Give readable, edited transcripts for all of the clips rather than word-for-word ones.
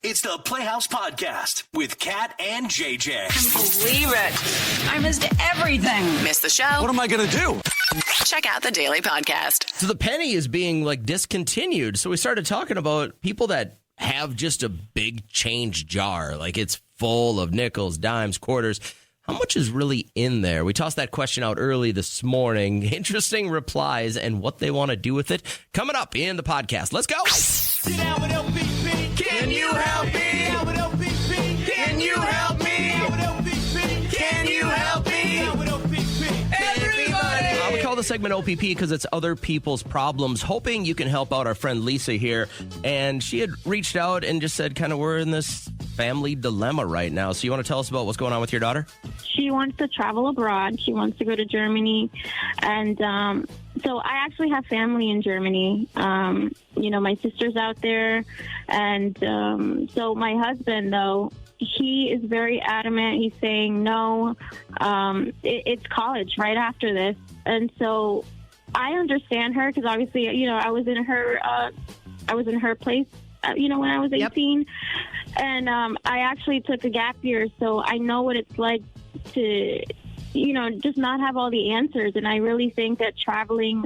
It's the Playhouse Podcast with Kat and JJ. Can't believe it. I missed everything. Missed the show? What am I going to do? Check out the Daily Podcast. So the penny is being discontinued. So we started talking about people that have just a big change jar. Like it's full of nickels, dimes, quarters. How much is really in there? We tossed that question out early this morning. Interesting replies and what they want to do with it. Coming up in the podcast. Let's go. Sit down with LPP. Can you help me? Sit down with LPP. Can you help me? Sit down with LPP. Can you help me? Sit down with LPP. Everybody. We call the segment OPP because it's other people's problems. Hoping you can help out our friend Lisa here. And she had reached out and just said we're in this family dilemma right now. So you want to tell us about what's going on with your daughter? She wants to travel abroad. She wants to go to Germany. And so I actually have family in Germany. My sister's out there. And so my husband, though, he is very adamant. He's saying, no, it's college right after this. And so I understand her because obviously, I was in her place, when I was 18. Yep. And I actually took a gap year, so I know what it's like to, just not have all the answers. And I really think that traveling,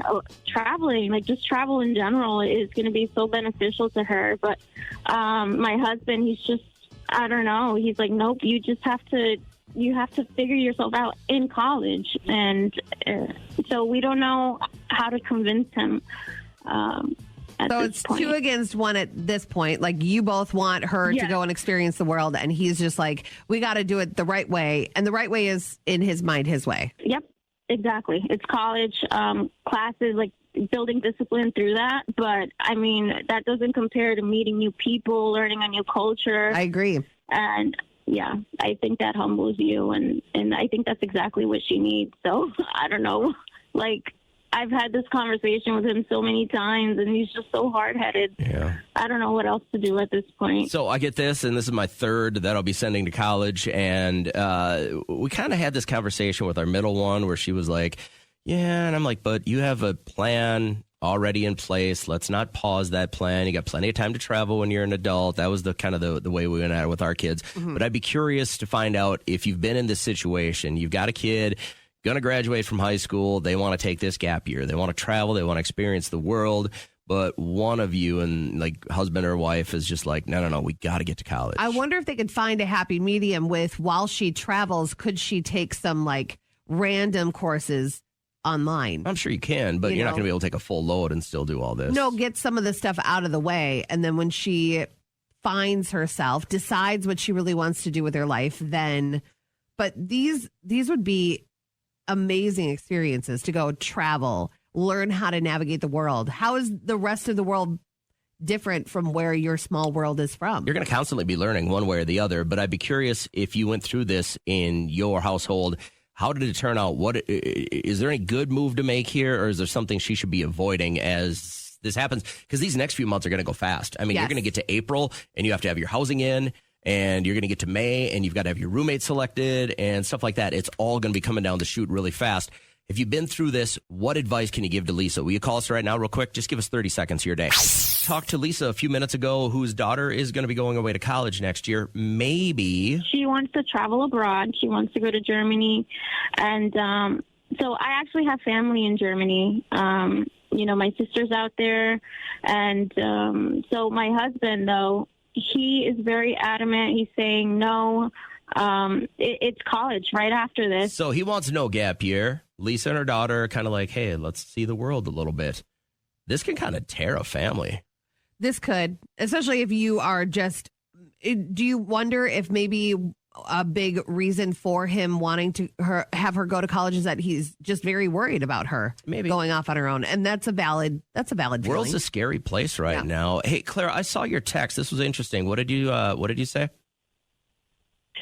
just travel in general is going to be so beneficial to her. But my husband, he's just, I don't know. He's like, nope, you have to figure yourself out in college. And so we don't know how to convince him. So it's 2 against 1 at this point. You both want her to go and experience the world. And he's just like, we got to do it the right way. And the right way is, in his mind, his way. Yep, exactly. It's college, classes, building discipline through that. But, that doesn't compare to meeting new people, learning a new culture. I agree. And, yeah, I think that humbles you. And I think that's exactly what she needs. So, I don't know. I've had this conversation with him so many times, and he's just so hard-headed. Yeah. I don't know what else to do at this point. So I get this, and this is my third that I'll be sending to college, and we kind of had this conversation with our middle one where she was like, yeah, and I'm like, but you have a plan already in place. Let's not pause that plan. You got plenty of time to travel when you're an adult. That was the kind of the way we went at it with our kids. Mm-hmm. But I'd be curious to find out if you've been in this situation. You've got a kid going to graduate from high school. They want to take this gap year. They want to travel. They want to experience the world. But one of you and husband or wife is just like, no, we got to get to college. I wonder if they could find a happy medium with, while she travels, could she take some random courses online? I'm sure you can, but you're not going to be able to take a full load and still do all this. No, get some of the stuff out of the way. And then when she finds herself, decides what she really wants to do with her life, then. But these would be amazing experiences to go travel, learn how to navigate the world. How is the rest of the world different from where your small world is from? You're going to constantly be learning one way or the other, but I'd be curious if you went through this in your household. How did it turn out? Is there any good move to make here, or is there something she should be avoiding as this happens? Because these next few months are going to go fast. You're going to get to April, and you have to have your housing in. And you're going to get to May, and you've got to have your roommate selected and stuff like that. It's all going to be coming down the chute really fast. If you've been through this, what advice can you give to Lisa? Will you call us right now real quick? Just give us 30 seconds of your day. Talked to Lisa a few minutes ago, whose daughter is going to be going away to college next year. Maybe. She wants to travel abroad. She wants to go to Germany. And so I actually have family in Germany. My sister's out there. And so my husband, though, he is very adamant. He's saying, no, it's college right after this. So he wants no gap year. Lisa and her daughter are kind of like, hey, let's see the world a little bit. This can kind of tear a family. This could, especially if you are just, do you wonder if maybe a big reason for him wanting to have her go to college is that he's just very worried about her maybe going off on her own, and that's a valid feeling. World's a scary place right now. Hey, Claire, I saw your text. This was interesting. What did you say?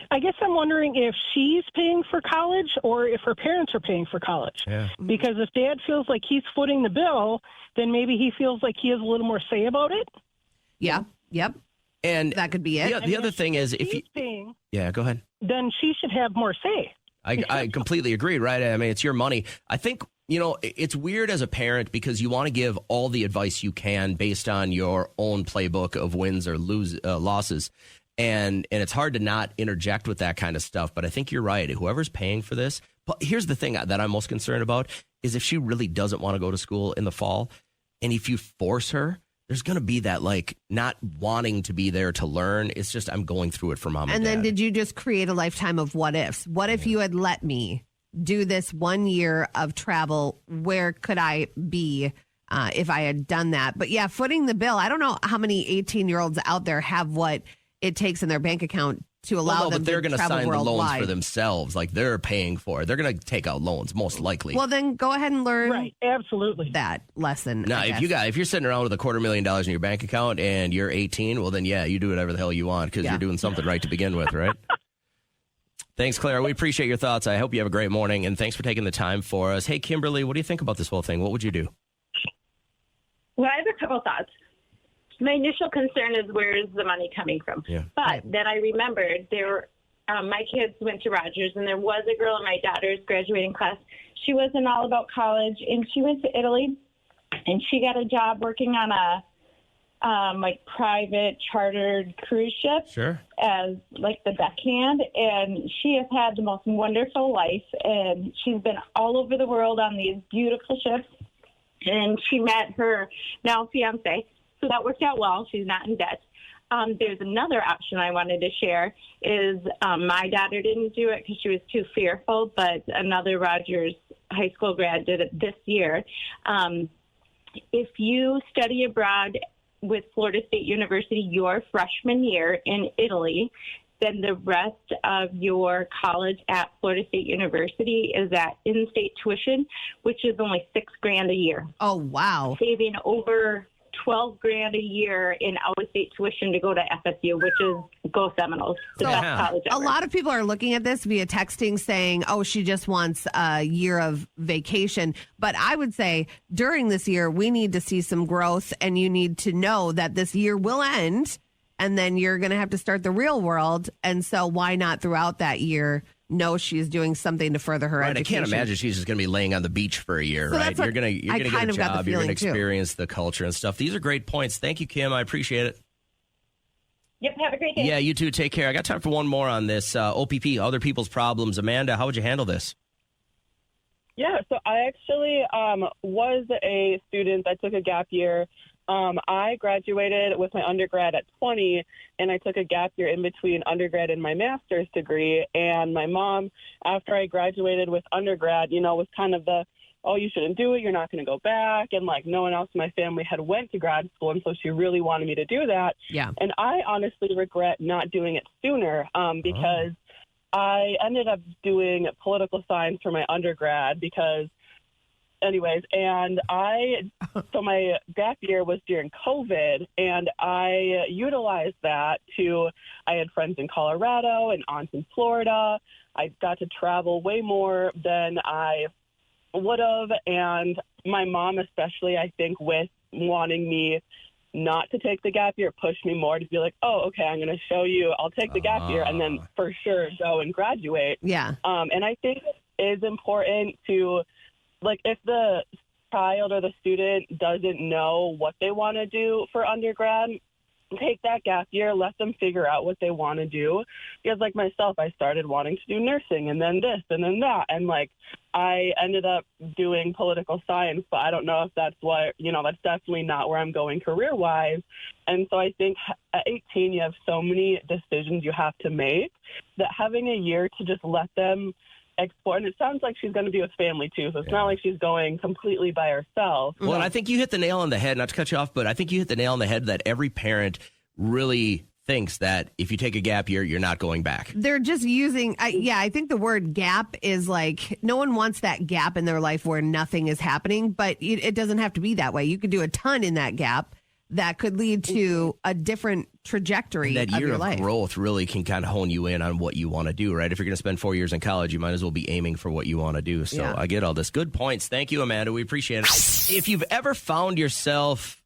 I guess I'm wondering if she's paying for college or if her parents are paying for college. Yeah. Because if Dad feels like he's footing the bill, then maybe he feels like he has a little more say about it. Yeah. Yep. And that could be it. Yeah. The other thing is, if you paying, go ahead. Then she should have more say. I completely agree. Right. I mean, it's your money. I think it's weird as a parent because you want to give all the advice you can based on your own playbook of wins or losses. And it's hard to not interject with that kind of stuff. But I think you're right. Whoever's paying for this. But here's the thing that I'm most concerned about is if she really doesn't want to go to school in the fall, and if you force her, there's going to be that not wanting to be there to learn. It's just I'm going through it for mom and dad. then did you just create a lifetime of what ifs? What if you had let me do this 1 year of travel? Where could I be if I had done that? But yeah, footing the bill. I don't know how many 18-year-olds out there have what it takes in their bank account to allow them they're to going to travel sign worldwide. the loans for themselves. They're paying for it. They're going to take out loans, most likely. Well, then go ahead and learn Right, absolutely. that lesson. Now, if you're sitting around with $250,000 in your bank account and you're 18, well, then yeah, you do whatever the hell you want because you're doing something right to begin with, right? Thanks, Claire. We appreciate your thoughts. I hope you have a great morning, and thanks for taking the time for us. Hey, Kimberly, what do you think about this whole thing? What would you do? Well, I have a couple thoughts. My initial concern is where is the money coming from? Yeah. But then I remembered my kids went to Rogers, and there was a girl in my daughter's graduating class. She wasn't all about college, and she went to Italy, and she got a job working on a private chartered cruise ship as the deckhand, and she has had the most wonderful life, and she's been all over the world on these beautiful ships, and she met her now fiance, so that worked out well. She's not in debt. There's another option I wanted to share is my daughter didn't do it because she was too fearful, but another Rogers high school grad did it this year. If you study abroad with Florida State University your freshman year in Italy, then the rest of your college at Florida State University is at in-state tuition, which is only $6,000 a year. Oh, wow. Saving over $12,000 a year in out-of-state tuition to go to FSU, which is go Seminoles, the best college ever. A lot of people are looking at this via texting saying, oh, she just wants a year of vacation. But I would say during this year, we need to see some growth, and you need to know that this year will end, and then you're going to have to start the real world. And so why not throughout that year know she's doing something to further her education? I can't imagine she's just going to be laying on the beach for a year, So right? that's what You're going to get a got the job. You're going to feeling, too. experience the culture and stuff. These are great points. Thank you, Kim. I appreciate it. Yep, have a great day. Yeah, you too. Take care. I got time for one more on this. OPP, other people's problems. Amanda, how would you handle this? Yeah, so I actually was a student that took a gap year. I graduated with my undergrad at 20, and I took a gap year in between undergrad and my master's degree. And my mom, after I graduated with undergrad, was kind of oh, you shouldn't do it. You're not going to go back. And no one else in my family had went to grad school. And so she really wanted me to do that. Yeah. And I honestly regret not doing it sooner because I ended up doing political science for my undergrad anyways, and so my gap year was during COVID, and I utilized that I had friends in Colorado and aunts in Florida. I got to travel way more than I would have, and my mom especially, I think, with wanting me not to take the gap year, pushed me more to be like, oh, okay, I'm going to show you, I'll take the gap year, and then for sure go and graduate. Yeah. And I think it is important to, if the child or the student doesn't know what they want to do for undergrad, take that gap year, let them figure out what they want to do. Because myself, I started wanting to do nursing and then this and then that. And I ended up doing political science, but I don't know if that's that's definitely not where I'm going career-wise. And so I think at 18, you have so many decisions you have to make that having a year to just let them explore. And it sounds like she's going to be with family too, so it's not like she's going completely by herself. Well, and I think you hit the nail on the head, not to cut you off, but I think you hit the nail on the head that every parent really thinks that if you take a gap year, you're not going back. They're just using, I think the word gap is no one wants that gap in their life where nothing is happening, but it doesn't have to be that way. You could do a ton in that gap that could lead to a different trajectory and that of year your of life. growth really can kind of hone you in on what you want to do, right? If you're going to spend 4 years in college, you might as well be aiming for what you want to do. So Yeah. I get all this. Good points. Thank you, Amanda. We appreciate it. If you've ever found yourself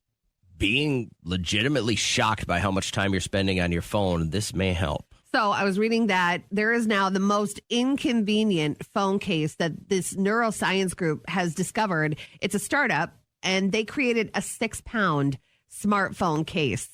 being legitimately shocked by how much time you're spending on your phone, this may help. So I was reading that there is now the most inconvenient phone case that this neuroscience group has discovered. It's a startup, and they created a 6-pound smartphone case.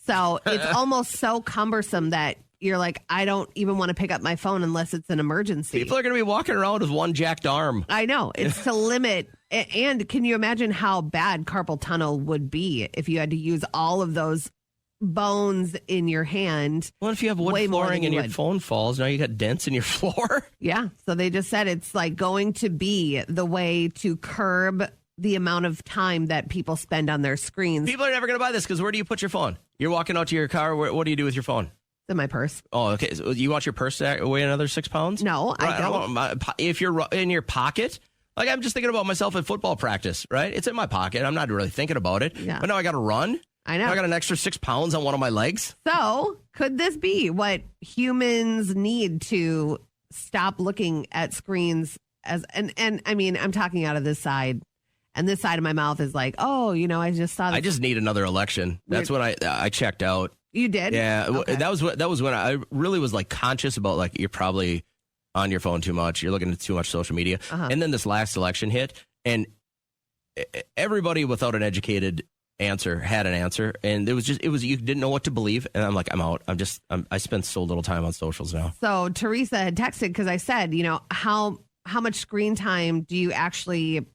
So it's almost so cumbersome that you're like, I don't even want to pick up my phone unless it's an emergency. People are going to be walking around with one jacked arm. I know. It's to limit. And can you imagine how bad carpal tunnel would be if you had to use all of those bones in your hand? Well, if you have wood flooring and your phone falls, now you got dents in your floor. Yeah. So they just said it's like going to be the way to curb the amount of time that people spend on their screens. People are never going to buy this because where do you put your phone? You're walking out to your car. What do you do with your phone? It's in my purse. Oh, okay. So you want your purse to weigh another 6 pounds? No, I don't. If you're in your pocket, like I'm just thinking about myself at football practice, right? It's in my pocket. I'm not really thinking about it. Yeah. But now I got to run. I know. Now I got an extra 6 pounds on one of my legs. So could this be what humans need to stop looking at screens as, and I mean, I'm talking out of this side. And this side of my mouth is like, oh, I just saw this. I just need another election. That's when I checked out. You did? Yeah. Okay. That was when I really was like conscious about like you're probably on your phone too much. You're looking at too much social media. Uh-huh. And then this last election hit, and everybody without an educated answer had an answer, and it was you didn't know what to believe. And I'm like, I'm out. I spend so little time on socials now. So Teresa had texted because I said, how much screen time do you actually,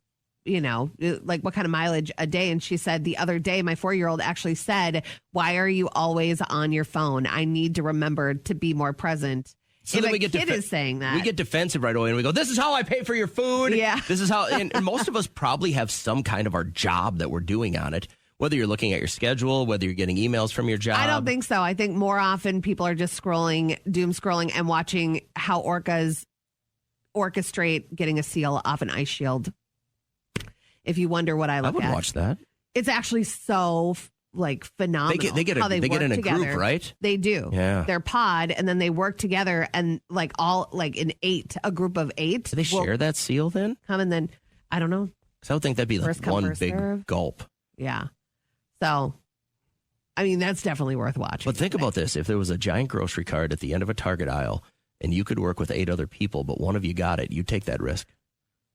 like what kind of mileage a day? And she said the other day, my 4-year-old actually said, why are you always on your phone? I need to remember to be more present. So if then a we get kid is saying that, we get defensive right away, and we go, "This is how I pay for your food." Yeah, this is how. And most of us probably have some kind of our job that we're doing on it. Whether you're looking at your schedule, whether you're getting emails from your job. I don't think so. I think more often people are just doom scrolling, and watching how orcas orchestrate getting a seal off an ice shield. If you wonder what I look at, I would watch that. It's actually so phenomenal. They get in a together. group, right? They do. Yeah. They're pod, and then they work together, and a group of 8. Do they share that seal then? Come and then I don't know. Because I would think that'd be like one big serve. gulp. Yeah. So, I mean, that's definitely worth watching. But think about this: if there was a giant grocery cart at the end of a Target aisle, and you could work with 8 other people, but one of you got it, you'd take that risk.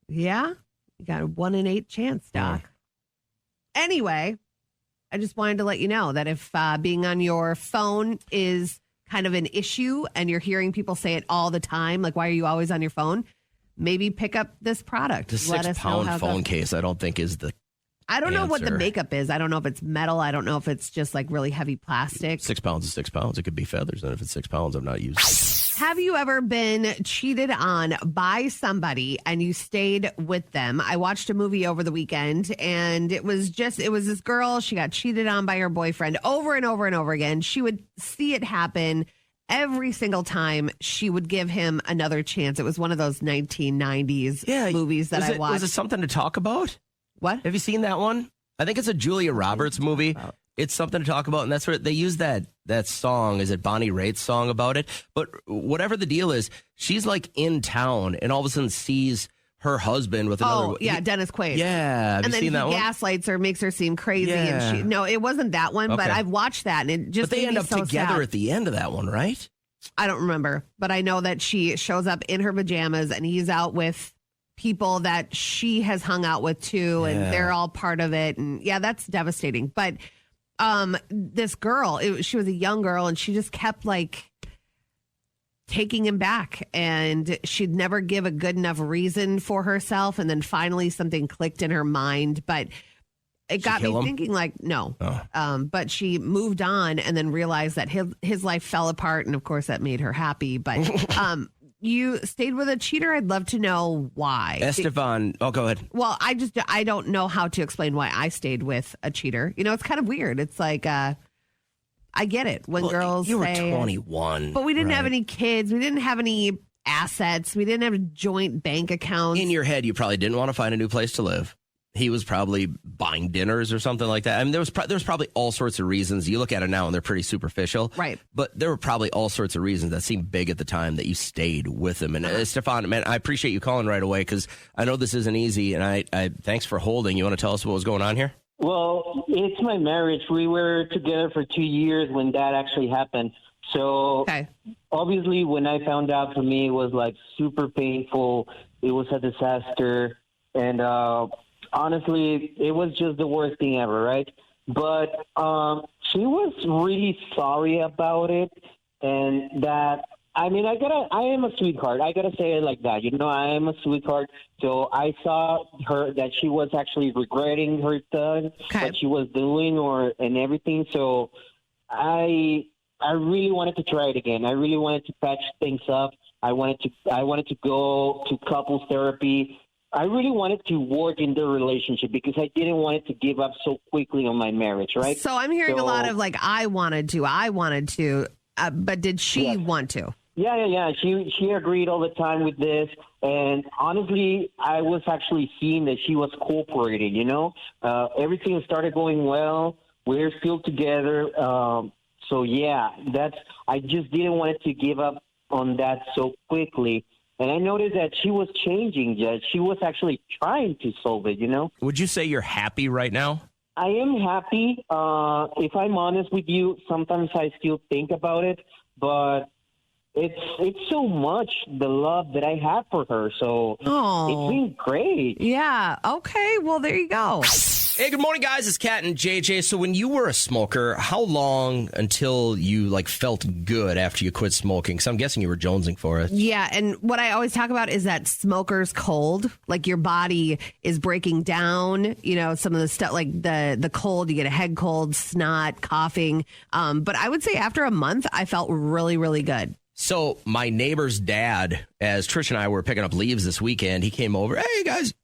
Yeah, you got a 1 in 8 chance, Doc. Yeah. Anyway. I just wanted to let you know that if being on your phone is kind of an issue and you're hearing people say it all the time, like, why are you always on your phone? Maybe pick up this product. The 6-pound phone case, I don't think is the I don't know answer. what the makeup is. I don't know if it's metal. I don't know if it's just like really heavy plastic. 6 pounds is 6 pounds. It could be feathers. And if it's 6 pounds, I'm not using it. Have you ever been cheated on by somebody and you stayed with them? I watched a movie over the weekend, and it was this girl. She got cheated on by her boyfriend over and over and over again. She would see it happen every single time. She would give him another chance. It was one of those 1990s movies that I watched. Was it something to talk about? What? Have you seen that one? I think it's a Julia Roberts movie. It's something to talk about, and that's where they use that song. Is it Bonnie Raitt's song about it? But whatever the deal is, she's like in town, and all of a sudden sees her husband with another. Oh, yeah, Dennis Quaid. Yeah, and then he gaslights her, makes her seem crazy. Yeah. And no, it wasn't that one, but I've watched that, and it just. But they end up so together sad. at the end of that one, right? I don't remember, but I know that she shows up in her pajamas, and he's out with people that she has hung out with too, and they're all part of it. And yeah, that's devastating. But this girl, she was a young girl, and she just kept like taking him back, and she'd never give a good enough reason for herself. And then finally something clicked in her mind, but it got me thinking like, no. But she moved on and then realized that his life fell apart. And of course that made her happy. But you stayed with a cheater. I'd love to know why. Esteban. Oh, go ahead. Well, I don't know how to explain why I stayed with a cheater. It's kind of weird. It's like, I get it when girls you say, were 21. But we didn't have any kids. We didn't have any assets. We didn't have joint bank accounts. In your head, you probably didn't want to find a new place to live. He was probably buying dinners or something like that. I mean, there was probably all sorts of reasons. You look at it now and they're pretty superficial. Right. But there were probably all sorts of reasons that seemed big at the time that you stayed with him. And Stefan, man, I appreciate you calling right away because I know this isn't easy. And I thanks for holding. You want to tell us what was going on here? Well, it's my marriage. We were together for 2 years when that actually happened. So Okay. obviously when I found out, for me, it was like super painful. It was a disaster. And honestly, it was just the worst thing ever, right? But she was really sorry about it. And that, I mean, I am a sweetheart. I gotta say it like that. You know, I am a sweetheart. So I saw her that she was actually regretting her thing, what she was doing and everything. So I really wanted to try it again. I really wanted to patch things up. I wanted to go to couples therapy. I really wanted to work in the relationship because I didn't want it to give up so quickly on my marriage, right? So I'm hearing a lot of like, I wanted to, but did she want to? Yeah. She agreed all the time with this. And honestly, I was actually seeing that she was cooperating, you know? Everything started going well. We're still together. So, yeah, I just didn't want it to give up on that so quickly. And I noticed that she was changing, Judge. She was actually trying to solve it, you know? Would you say you're happy right now? I am happy. If I'm honest with you, sometimes I still think about it, but it's so much the love that I have for her. So it's been great. Yeah. Okay. Well, there you go. Hey, good morning, guys. It's Kat and JJ. So when you were a smoker, how long until you felt good after you quit smoking? Because I'm guessing you were jonesing for it. Yeah, and what I always talk about is that smoker's cold. Like your body is breaking down, you know, some of the stuff like the cold, you get a head cold, snot, coughing. But I would say after a month, I felt really, really good. So my neighbor's dad, as Trish and I were picking up leaves this weekend, he came over. Hey, guys.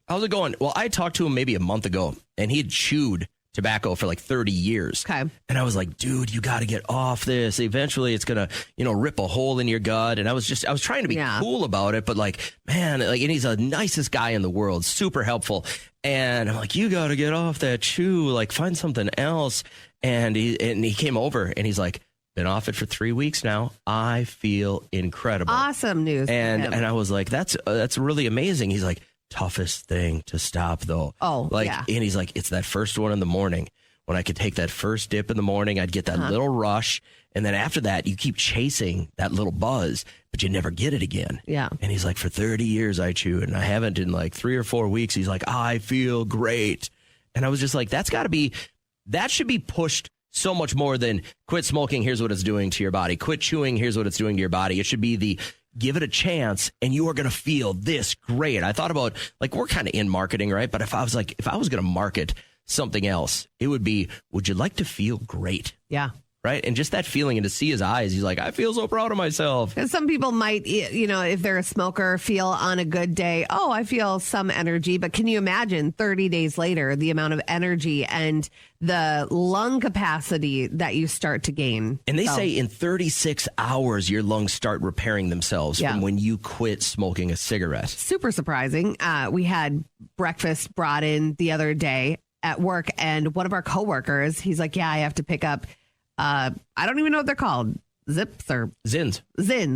How's it going? Well, I talked to him maybe a month ago, and he had chewed tobacco for 30 years. Okay. And I was like, dude, you got to get off this. Eventually, it's going to, rip a hole in your gut. And I was trying to be cool about it, but man, and he's the nicest guy in the world, super helpful. And I'm like, you got to get off that chew, find something else. And he came over, and he's like, been off it for 3 weeks now. I feel incredible. Awesome news. And I was like, that's really amazing. He's like, toughest thing to stop, though. Yeah. And he's like, it's that first one in the morning. When I could take that first dip in the morning, I'd get that little rush. And then after that, you keep chasing that little buzz, but you never get it again. Yeah. And he's like, for 30 years I chewed, and I haven't in 3 or 4 weeks. He's like, I feel great. And I was just like, that should be pushed so much more than quit smoking, here's what it's doing to your body. Quit chewing, here's what it's doing to your body. It should be give it a chance, and you are going to feel this great. I thought about, we're kind of in marketing, right? But if I was going to market something else, it would be, would you like to feel great? Yeah. Right? And just that feeling, and to see his eyes, he's like, I feel so proud of myself. And some people might, if they're a smoker, feel on a good day, oh, I feel some energy. But can you imagine 30 days later, the amount of energy and the lung capacity that you start to gain? And they say in 36 hours, your lungs start repairing themselves from when you quit smoking a cigarette. Super surprising. We had breakfast brought in the other day at work, and one of our coworkers, he's like, yeah, I have to pick up I don't even know what they're called. Zips or Zins.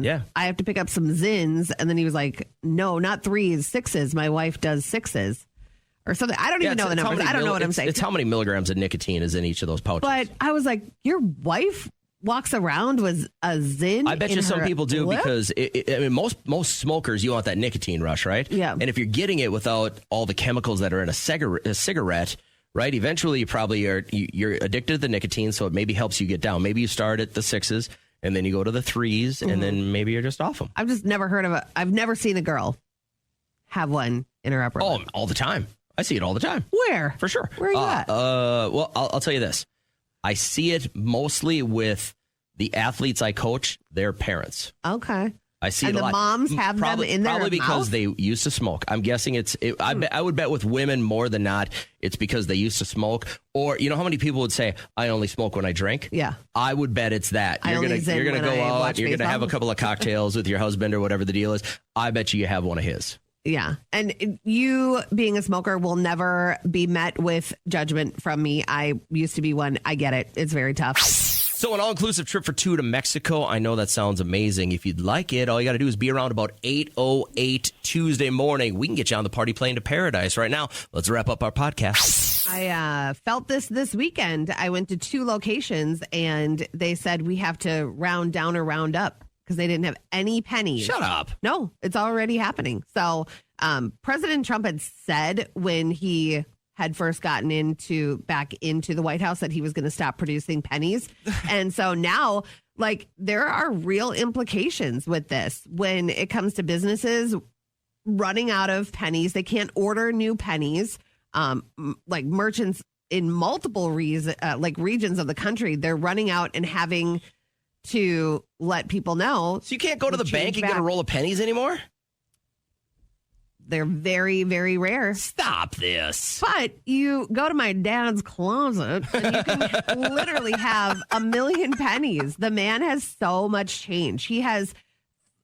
Yeah. I have to pick up some Zins. And then he was like, no, not 3s, 6s. My wife does 6s or something. I don't even know the numbers. I don't know what I'm saying. It's how many milligrams of nicotine is in each of those pouches. But I was like, your wife walks around with a Zin? I bet you some people do lip? because most smokers, you want that nicotine rush, right? Yeah. And if you're getting it without all the chemicals that are in a cigarette, right? Eventually, you probably you're addicted to the nicotine, so it maybe helps you get down. Maybe you start at the 6s, and then you go to the 3s, and then maybe you're just off them. I've just never heard of I've never seen a girl have one in her upper lip. All the time. I see it all the time. Where? For sure. Where are you at? Well, I'll tell you this. I see it mostly with the athletes I coach, their parents. Okay. I see and it a the lot. moms have probably, them in their probably because mouth? they used to smoke. I'm guessing I would bet with women more than not, it's because they used to smoke. Or you know how many people would say, I only smoke when I drink? Yeah. I would bet it's that. You're gonna go out, you're gonna have a couple of cocktails with your husband or whatever the deal is. I bet you have one of his. Yeah. And you being a smoker will never be met with judgment from me. I used to be one. I get it. It's very tough. So an all-inclusive trip for 2 to Mexico. I know that sounds amazing. If you'd like it, all you got to do is be around about 8:08 Tuesday morning. We can get you on the party plane to paradise right now. Let's wrap up our podcast. I felt this weekend. I went to 2 locations and they said we have to round down or round up because they didn't have any pennies. Shut up. No, it's already happening. So President Trump had said when he had first gotten back into the White House that he was going to stop producing pennies. And so now, like, there are real implications with this when it comes to businesses running out of pennies. They can't order new pennies. Like merchants in multiple regions of the country, they're running out and having to let people know. So you can't go to the bank and get a roll of pennies anymore? They're very, very rare. Stop this. But you go to my dad's closet and you can literally have 1 million pennies. The man has so much change. He has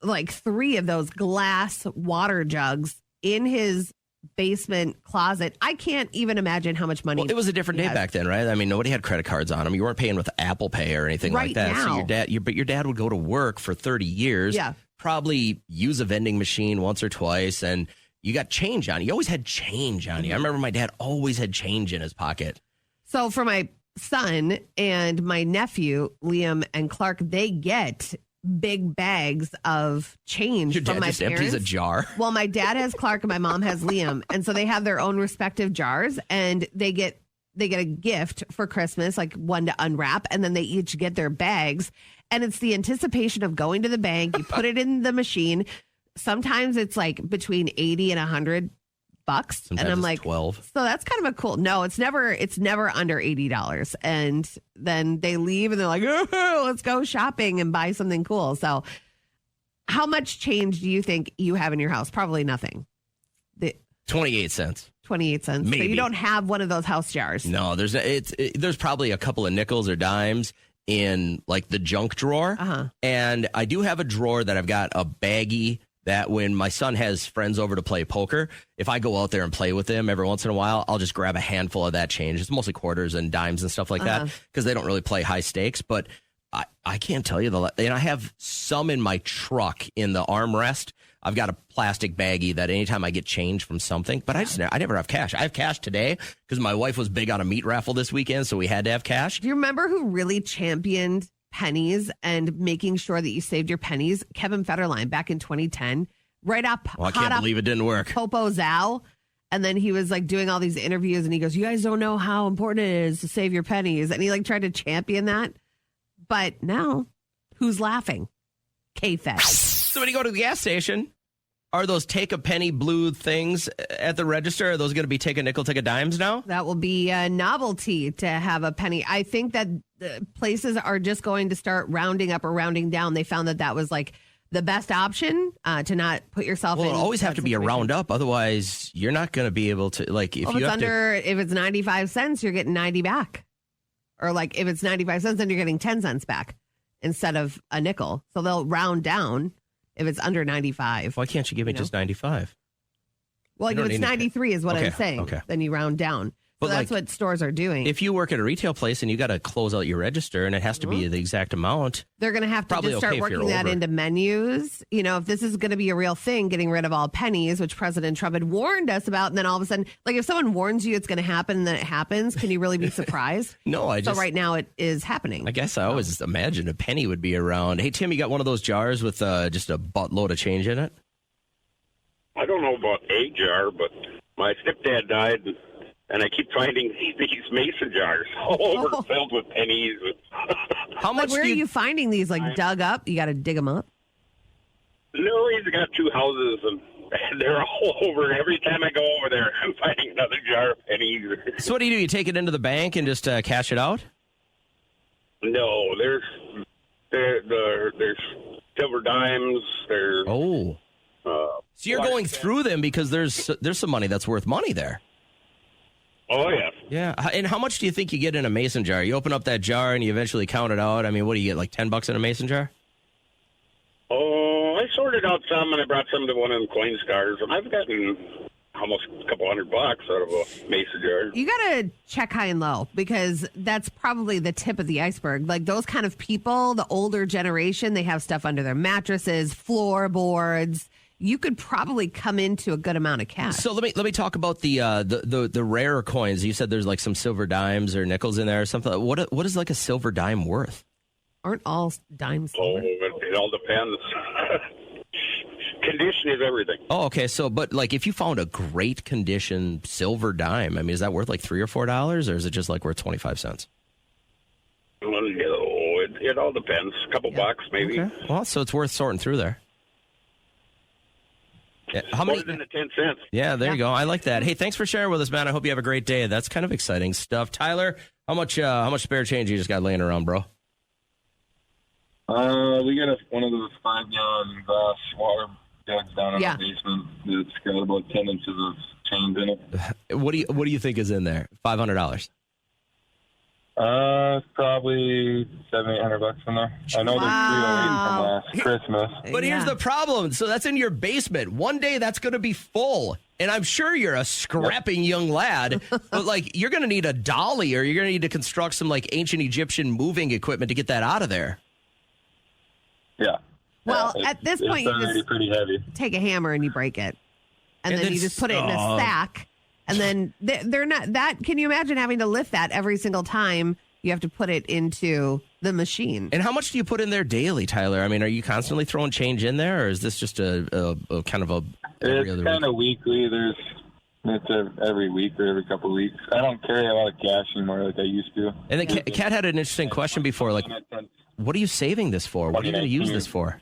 like 3 of those glass water jugs in his basement closet. I can't even imagine how much money. Well, it was a different day back then, right? I mean, nobody had credit cards on them. You weren't paying with Apple Pay or anything like that. Now. So your dad would go to work for 30 years. Yeah. Probably use a vending machine once or twice, and you got change on you. You always had change on you. I remember my dad always had change in his pocket. So for my son and my nephew, Liam and Clark, they get big bags of change Your from dad my just parents. empties a jar. Well, my dad has Clark and my mom has Liam, and so they have their own respective jars, and they get a gift for Christmas, like one to unwrap, and then they each get their bags. And it's the anticipation of going to the bank. You put it in the machine. Sometimes it's like between $80 and $100. Sometimes and I'm it's like, 12. So that's kind of a cool. No, it's never under $80. And then they leave and they're like, oh, let's go shopping and buy something cool. So how much change do you think you have in your house? Probably nothing. 28 cents. 28 cents. Maybe. So you don't have one of those house jars. No, there's probably a couple of nickels or dimes in like the junk drawer. And I do have a drawer that I've got a baggie that when my son has friends over to play poker, if I go out there and play with them every once in a while, I'll just grab a handful of that change. It's mostly quarters and dimes and stuff like that because they don't really play high stakes. But I can't tell you and I have some in my truck in the armrest. I've got a plastic baggie that anytime I get change from something, but I never have cash. I have cash today because my wife was big on a meat raffle this weekend, so we had to have cash. Do you remember who really championed pennies and making sure that you saved your pennies? Kevin Federline back in 2010, right up. Well, I can't believe it didn't work. Popo Zao. And then he was like doing all these interviews and he goes, you guys don't know how important it is to save your pennies. And he like tried to champion that. But now who's laughing? K-Fed. So when you go to the gas station, are those take a penny blue things at the register? Are those going to be take a nickel, take a dimes now? That will be a novelty to have a penny. I think that the places are just going to start rounding up or rounding down. They found that was like the best option to not put yourself in. Well, it'll always have to be a round up. Otherwise, you're not going to be able to, like, if it's 95 cents, you're getting 90 back. Or like if it's 95 cents, then you're getting 10 cents back instead of a nickel. So they'll round down if it's under 95. Why can't you give me just 95? Well, if it's 93 is what I'm saying. Okay. Then you round down. So But that's like, what stores are doing. If you work at a retail place and you got to close out your register and it has to be the exact amount, they're going to have to probably just start okay if working you're that over. into menus. You know, if this is going to be a real thing, getting rid of all pennies, which President Trump had warned us about, and then all of a sudden, like if someone warns you it's going to happen and then it happens, can you really be surprised? No, So right now it is happening. I guess I always just imagined a penny would be around. Hey, Tim, you got one of those jars with just a buttload of change in it? I don't know about a jar, but my stepdad died, and I keep finding these mason jars all over filled with pennies. How much? Where are you finding these? Like dug up? You got to dig them up? No, he's got 2 houses, and they're all over. Every time I go over there, I'm finding another jar of pennies. So what do? You take it into the bank and just cash it out? No, there's silver dimes. There's so you're going through them because there's some money that's worth money there. Oh, yeah. Yeah. And how much do you think you get in a mason jar? You open up that jar and you eventually count it out. I mean, what do you get, like $10 in a mason jar? Oh, I sorted out some, and I brought some to one of them coin stars, and I've gotten almost a couple $100 out of a mason jar. You got to check high and low because that's probably the tip of the iceberg. Like those kind of people, the older generation, they have stuff under their mattresses, floorboards, you could probably come into a good amount of cash. So let me talk about the rarer coins. You said there's like some silver dimes or nickels in there or something. What is like a silver dime worth? Aren't all dimes silver? It all depends. Condition is everything. Oh, okay. So, but like if you found a great condition silver dime, I mean, is that worth like $3 or $4, or is it just like worth 25 cents? Well, it all depends. A couple bucks, maybe. Okay. Well, so it's worth sorting through there. Yeah, how many? More than 10 cents. Yeah, there you go. I like that. Hey, thanks for sharing with us, man. I hope you have a great day. That's kind of exciting stuff. Tyler, how much spare change you just got laying around, bro? We got one of those 5-gallon glass water jugs down in the basement. It's got about 10 inches of change in it. What do you think is in there? $500. It's probably $700-800 in there. I know there's 308 from last Christmas. But here's the problem. So that's in your basement. One day that's going to be full. And I'm sure you're a scrapping young lad, but like you're going to need a dolly, or you're going to need to construct some like ancient Egyptian moving equipment to get that out of there. Yeah. Well, at this point, you just pretty heavy. take a hammer and you break it. And then you just put it in a sack. And then they're not that. Can you imagine having to lift that every single time you have to put it into the machine? And how much do you put in there daily, Tyler? I mean, are you constantly throwing change in there, or is this just a kind of a every other It's kind week? of weekly. It's every week or every couple of weeks. I don't carry a lot of cash anymore like I used to. And then Kat had an interesting question before, like, what are you saving this for? What are you going to use this for?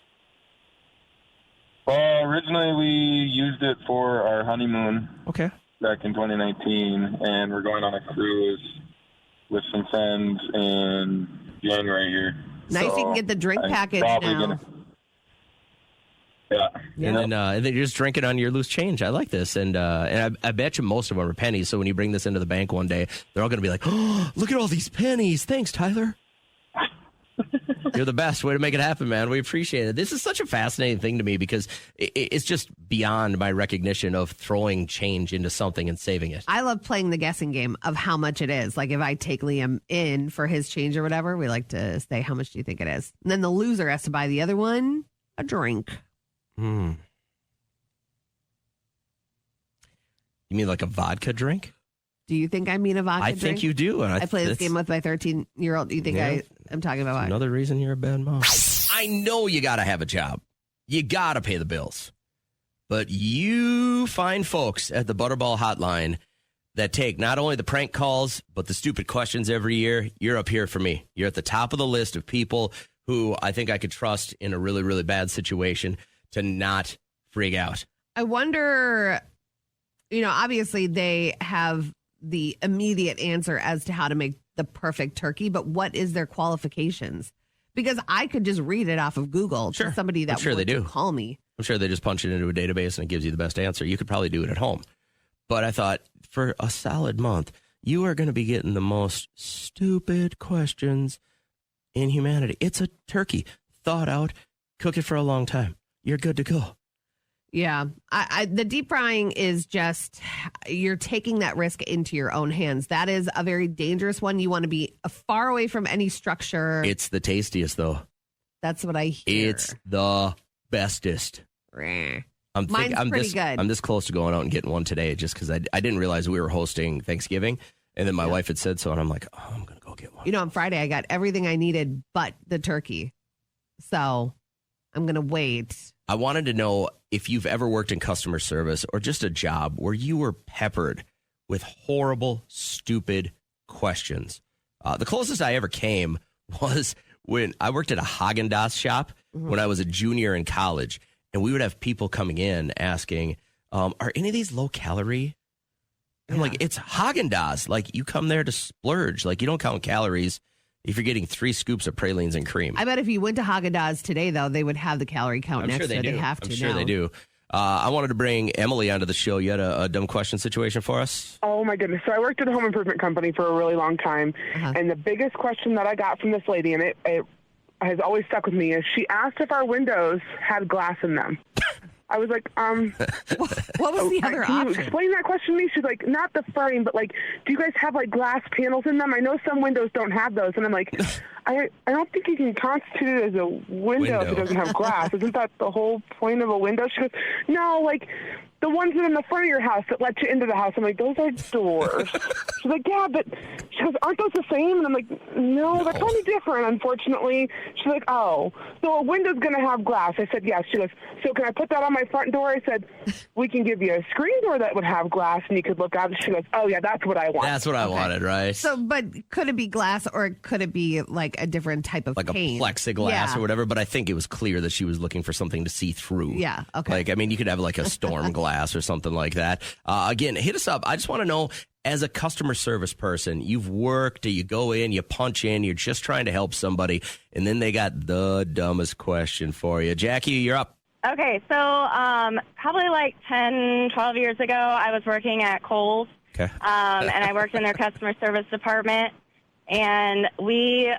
Well, originally we used it for our honeymoon. Okay. Back in 2019, and we're going on a cruise with some friends in January here. Nice, you can get the drink package now. And then you're just drinking on your loose change. I like this. And I bet you most of them are pennies. So when you bring this into the bank one day, they're all going to be like, oh, look at all these pennies. Thanks, Tyler. You're the best. Way to make it happen, man. We appreciate it. This is such a fascinating thing to me because it's just beyond my recognition of throwing change into something and saving it. I love playing the guessing game of how much it is. Like if I take Liam in for his change or whatever, we like to say, how much do you think it is? And then the loser has to buy the other one a drink. You mean like a vodka drink? Do you think I mean a vodka drink? I think you do. And I play this game with my 13-year-old. Do you think I'm talking about vodka? Another reason you're a bad mom. I know you got to have a job. You got to pay the bills. But you find folks at the Butterball Hotline that take not only the prank calls, but the stupid questions every year. You're up here for me. You're at the top of the list of people who I think I could trust in a really, really bad situation to not freak out. I wonder, obviously they have the immediate answer as to how to make the perfect turkey, but what is their qualifications? Because I could just read it off of Google to somebody that would call me. I'm sure they just punch it into a database and it gives you the best answer. You could probably do it at home. But I thought for a solid month, you are going to be getting the most stupid questions in humanity. It's a turkey, thawed out, cook it for a long time. You're good to go. Yeah. The deep frying is just, you're taking that risk into your own hands. That is a very dangerous one. You want to be far away from any structure. It's the tastiest, though. That's what I hear. It's the bestest. Mine's I'm pretty good. I'm this close to going out and getting one today just because I didn't realize we were hosting Thanksgiving. And then my wife had said so, and I'm like, oh, I'm going to go get one. On Friday, I got everything I needed but the turkey. So I'm going to wait. I wanted to know if you've ever worked in customer service or just a job where you were peppered with horrible, stupid questions. The closest I ever came was when I worked at a Haagen-Dazs shop when I was a junior in college, and we would have people coming in asking, are any of these low calorie? And I'm like, it's Haagen-Dazs. Like, you come there to splurge. Like, you don't count calories if you're getting 3 scoops of pralines and cream. I bet if you went to Haagen-Dazs today, though, they would have the calorie count I'm next sure they to it. do. They have to I'm sure now. they do. I wanted to bring Emily onto the show. You had a dumb question situation for us? Oh, my goodness. So I worked at a home improvement company for a really long time. And the biggest question that I got from this lady, and it has always stuck with me, is she asked if our windows had glass in them. I was like, what was the other can you option? explain that question to me? She's like, not the frame, but like, do you guys have like glass panels in them? I know some windows don't have those. And I'm like, I don't think you can constitute it as a window if it doesn't have glass. Isn't that the whole point of a window? She goes, no, like the ones that are in the front of your house that let you into the house. I'm like, those are doors. She's like, yeah, but she goes, aren't those the same? And I'm like, no, they're kind of different, unfortunately. She's like, oh, so a window's going to have glass. I said, yes. She goes, so can I put that on my front door? I said, we can give you a screen door that would have glass and you could look out. She goes, oh, yeah, that's what I want. That's what I wanted, right? So, but could it be glass or could it be like a different type of like paint? a plexiglass or whatever, but I think it was clear that she was looking for something to see through. Yeah, okay. Like, I mean, you could have like a storm glass or something like that. Again, hit us up. I just want to know, as a customer service person, you've worked, you go in, you punch in, you're just trying to help somebody, and then they got the dumbest question for you. Jackie, you're up. Okay, so probably like 10, 12 years ago, I was working at Kohl's, and I worked in their customer service department, and we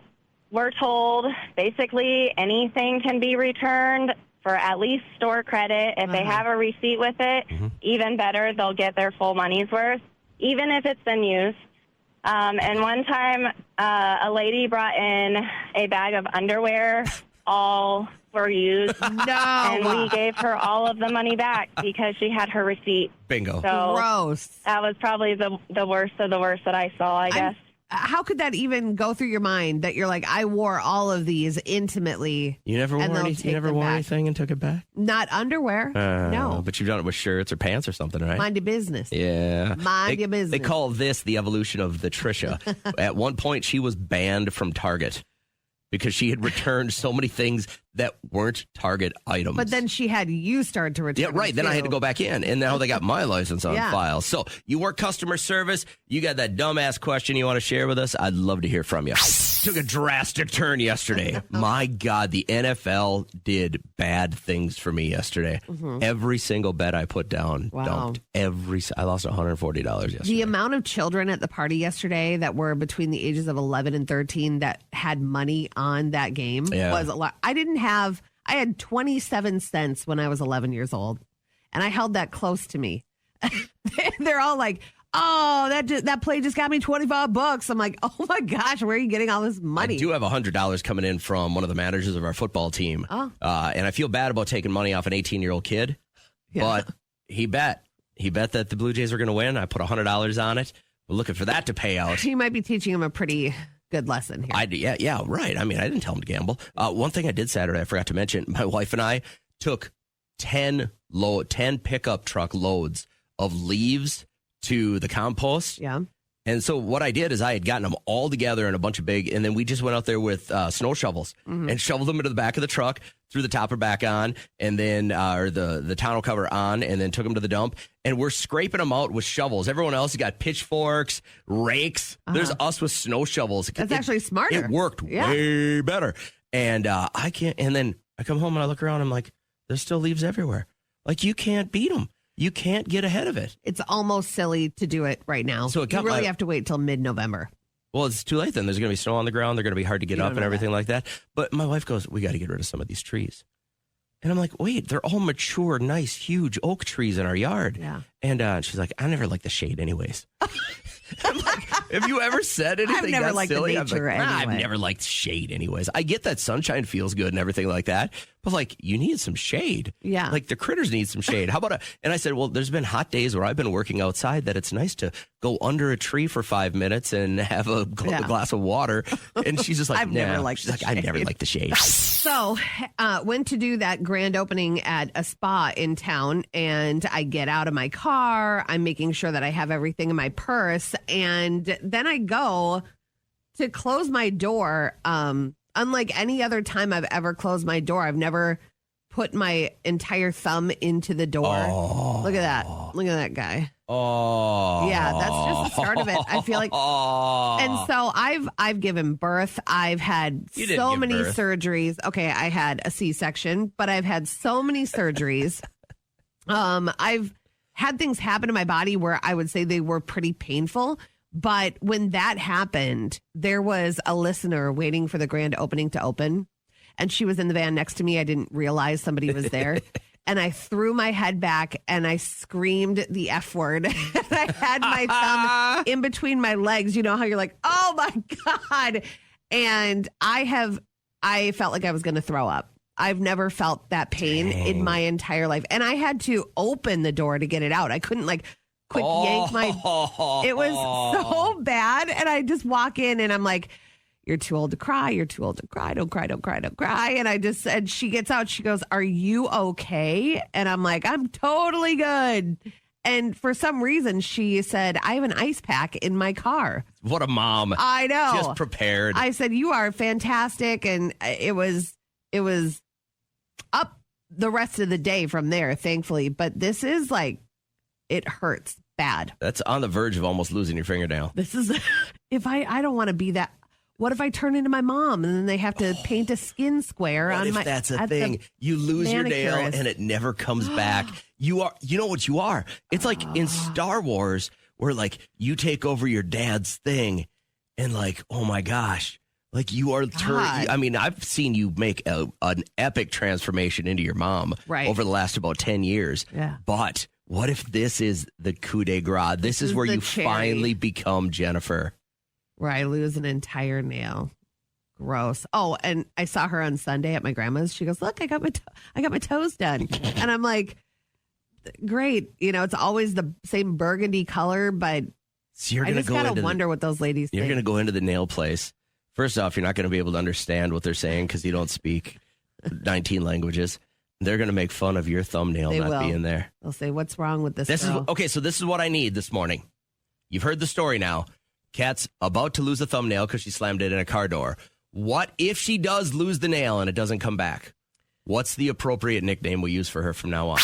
were told basically anything can be returned for at least store credit. If they have a receipt with it, even better, they'll get their full money's worth, even if it's been used. And one time, a lady brought in a bag of underwear, all were used. No. And we gave her all of the money back because she had her receipt. Bingo. So gross. That was probably the worst of the worst that I saw, I guess. How could that even go through your mind that you're like, I wore all of these intimately? You never wore anything and took it back? Not underwear. No. But you've done it with shirts or pants or something, right? Mind your business. Yeah. Mind your business. They call this the evolution of the Trisha. At one point, she was banned from Target because she had returned so many things that weren't Target items. But then she had you start to return. Yeah, right. Then I had to go back in, and now they got my license on file. So you work customer service. You got that dumbass question you want to share with us? I'd love to hear from you. Took a drastic turn yesterday. My God, the NFL did bad things for me yesterday. Every single bet I put down dumped. I lost $140 yesterday. The amount of children at the party yesterday that were between the ages of 11 and 13 that had money on that game was a lot. I had 27 cents when I was 11 years old, and I held that close to me. They're all like, oh, that play just got me $25. I'm like, oh my gosh, where are you getting all this money? I do have $100 coming in from one of the managers of our football team. And I feel bad about taking money off an 18-year-old kid, but he bet that the Blue Jays were going to win. I put $100 on it. We're looking for that to pay out. You might be teaching him a pretty good lesson here. Yeah, right. I mean, I didn't tell him to gamble. One thing I did Saturday, I forgot to mention, my wife and I took 10 pickup truck loads of leaves to the compost. Yeah. And so what I did is I had gotten them all together in a bunch of big, and then we just went out there with snow shovels and shoveled them into the back of the truck, threw the topper back on, and then or the tonneau cover on, and then took them to the dump. And we're scraping them out with shovels. Everyone else has got pitchforks, rakes. There's us with snow shovels. That's actually smarter. It worked way better. And I can't. And then I come home and I look around. I'm like, there's still leaves everywhere. Like, you can't beat them. You can't get ahead of it. It's almost silly to do it right now. So you really have to wait till mid-November. Well, it's too late then. There's going to be snow on the ground. They're going to be hard to get up and everything like that. But my wife goes, we got to get rid of some of these trees. And I'm like, wait, they're all mature, nice, huge oak trees in our yard. Yeah. And she's like, I never liked the shade anyways. I'm like, have you ever said anything I've never that liked silly? the nature I'm like, anyway. I've never liked shade anyways. I get that sunshine feels good and everything like that. But like, you need some shade. Yeah. Like the critters need some shade. How about and I said, well, there's been hot days where I've been working outside that it's nice to go under a tree for 5 minutes and have a glass of water. And she's just like, I've never liked the I've never liked the shade. So went to do that grand opening at a spa in town, and I get out of my car. I'm making sure that I have everything in my purse. And then I go to close my door. Unlike any other time I've ever closed my door, I've never put my entire thumb into the door. Oh. Look at that. Look at that guy. Oh. Yeah, that's just the start of it. I feel like and so I've given birth. I've had so many surgeries. Okay, I had a C-section, but I've had so many surgeries. I've had things happen to my body where I would say they were pretty painful. But when that happened, there was a listener waiting for the grand opening to open. And she was in the van next to me. I didn't realize somebody was there. and I threw my head back and I screamed the F word. And I had my thumb in between my legs. You know how you're like, oh my God. And I felt like I was going to throw up. I've never felt that pain in my entire life. And I had to open the door to get it out. I couldn't yank my, it was so bad. And I just walk in and I'm like, you're too old to cry. You're too old to cry. Don't cry, don't cry, don't cry. And I just said, she gets out. She goes, are you okay? And I'm like, I'm totally good. And for some reason, she said, I have an ice pack in my car. What a mom. I know. Just prepared. I said, you are fantastic. And it was up the rest of the day from there, thankfully. But this is it hurts bad. That's on the verge of almost losing your fingernail. This is, I don't want to be that. What if I turn into my mom and then they have to paint a skin square on my... That's a thing. You lose your nail and it never comes back. You know what you are? It's like in Star Wars where you take over your dad's thing and oh my gosh, you are... I mean, I've seen you make an epic transformation into your mom over the last about 10 years. Yeah. But what if this is the coup de grace? This is where you finally become Jennifer. Where I lose an entire nail. Gross. Oh, and I saw her on Sunday at my grandma's. She goes, look, I got my toes done. And I'm like, great. It's always the same burgundy color, but so I just gotta wonder what those ladies You're think. going to go into the nail place. First off, you're not going to be able to understand what they're saying because you don't speak 19 languages. They're going to make fun of your thumbnail being there. They'll say, what's wrong with this girl? So this is what I need this morning. You've heard the story now. Kat's about to lose a thumbnail because she slammed it in a car door. What if she does lose the nail and it doesn't come back? What's the appropriate nickname we use for her from now on?